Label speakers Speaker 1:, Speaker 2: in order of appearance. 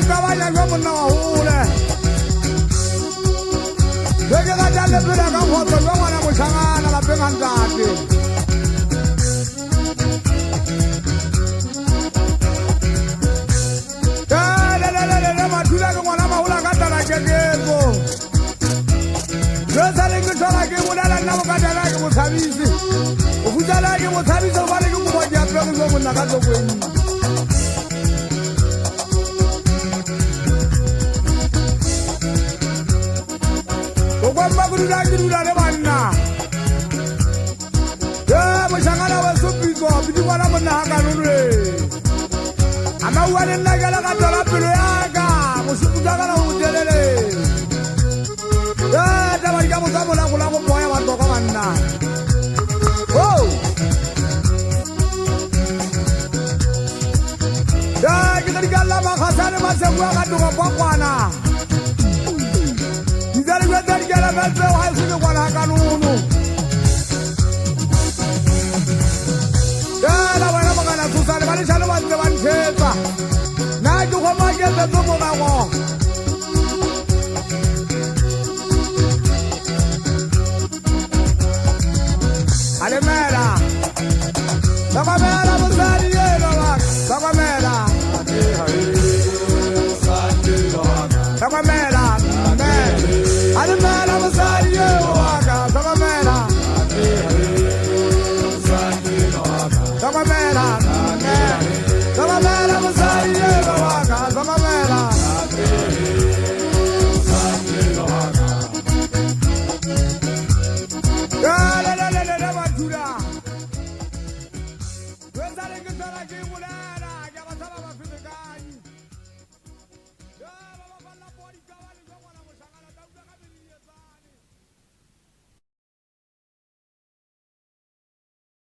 Speaker 1: caballa yo mo no hule. Yo que ga ya le pira ka foto yo wana mo changana la pengandati. Le matula ke ngwana mahula ka tala ke kego. Yo sa le ke tsala ke mo dala nna mo ka dala ke mo tshabisi. O futsala ke mo tshabisa ba le ke mo bodi a pego mo nna ka tsokweni. Kwamba kududangirura le banna mo shangana wa supiko bidi bana monna haka nule ama wane nna gala ka tola pelo yaka mo suputa kana o delele ta ba ka mo tsamo la go moya ba toka banna oh ke tadi gala ma khasane ma se bua ka toka kwana Dale que te quiera ver feo al cine Guanacanuno. Ya la buena magana tú sale vale sale van de bancheta. Na tú como que te tomo agua. Ale mera. Saba mera busari la va. Saba mera. Saba mera. I'm